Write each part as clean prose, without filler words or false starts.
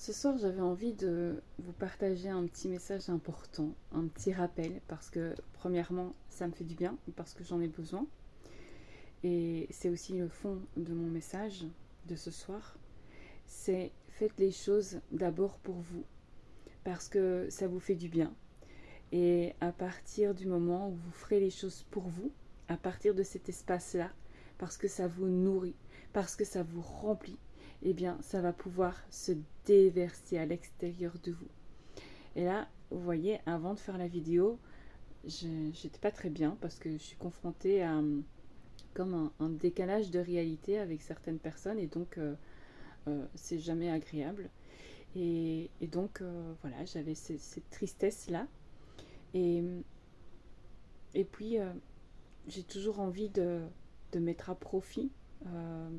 Ce soir, j'avais envie de vous partager un petit message important, un petit rappel, parce que premièrement, ça me fait du bien, parce que j'en ai besoin. Et c'est aussi le fond de mon message de ce soir. C'est faites les choses d'abord pour vous, parce que ça vous fait du bien. Et à partir du moment où vous ferez les choses pour vous, à partir de cet espace-là, parce que ça vous nourrit, parce que ça vous remplit, eh bien, ça va pouvoir se déverser à l'extérieur de vous. Et là, vous voyez, avant de faire la vidéo, j'étais pas très bien parce que je suis confrontée à comme un décalage de réalité avec certaines personnes et donc c'est jamais agréable. Et donc voilà, j'avais cette tristesse-là. Et, et puis j'ai toujours envie de mettre à profit euh,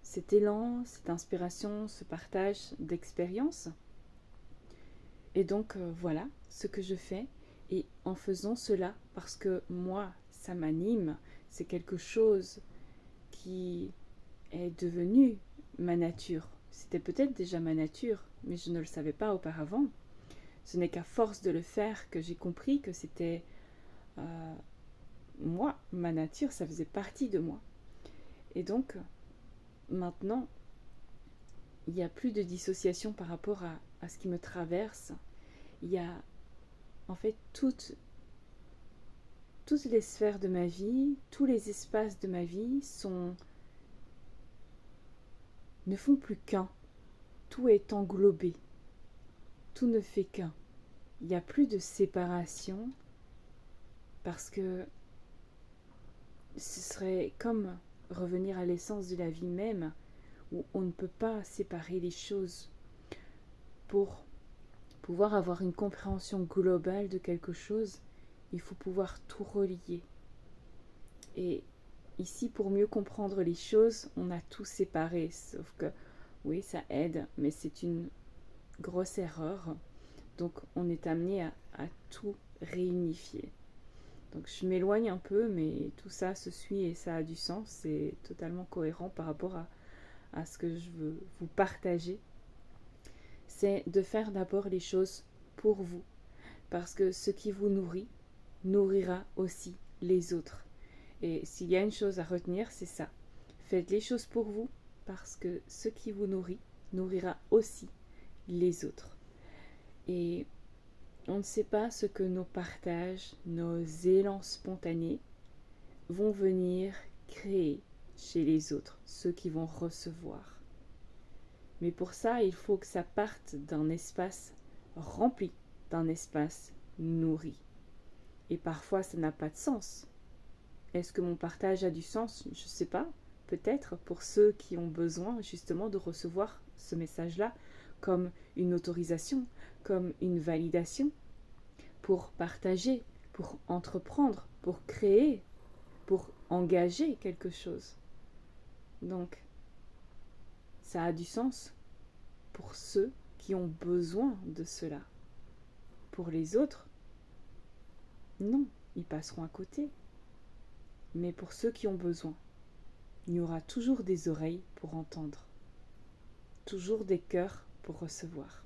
cet élan, cette inspiration, ce partage d'expérience. Et donc voilà ce que je fais. Et en faisant cela, parce que moi, ça m'anime, c'est quelque chose qui est devenu ma nature. C'était peut-être déjà ma nature, mais je ne le savais pas auparavant. Ce n'est qu'à force de le faire que j'ai compris que c'était moi, ma nature, ça faisait partie de moi. Et donc, maintenant, il n'y a plus de dissociation par rapport à ce qui me traverse. Il y a en fait toutes les sphères de ma vie, tous les espaces de ma vie ne font plus qu'un. Tout est englobé. Tout ne fait qu'un. Il n'y a plus de séparation parce que ce serait comme revenir à l'essence de la vie même où on ne peut pas séparer les choses. Pour pouvoir avoir une compréhension globale de quelque chose, il faut pouvoir tout relier. Et ici, pour mieux comprendre les choses, on a tout séparé. Sauf que, oui, ça aide, mais c'est une grosse erreur. Donc, on est amené à tout réunifier. Donc, je m'éloigne un peu, mais tout ça se suit et ça a du sens. C'est totalement cohérent par rapport à ce que je veux vous partager. C'est de faire d'abord les choses pour vous. Parce que ce qui vous nourrit nourrira aussi les autres. Et s'il y a une chose à retenir, c'est ça. Faites les choses pour vous, parce que ce qui vous nourrit nourrira aussi les autres. Et on ne sait pas ce que nos partages, nos élans spontanés vont venir créer chez les autres, ceux qui vont recevoir. Mais pour ça, il faut que ça parte d'un espace rempli, d'un espace nourri. Et parfois, ça n'a pas de sens. Est-ce que mon partage a du sens? Je ne sais pas. Peut-être pour ceux qui ont besoin justement de recevoir ce message-là comme une autorisation, comme une validation, pour partager, pour entreprendre, pour créer, pour engager quelque chose. Donc, ça a du sens pour ceux qui ont besoin de cela. Pour les autres, non, ils passeront à côté. Mais pour ceux qui ont besoin, il y aura toujours des oreilles pour entendre, toujours des cœurs pour recevoir.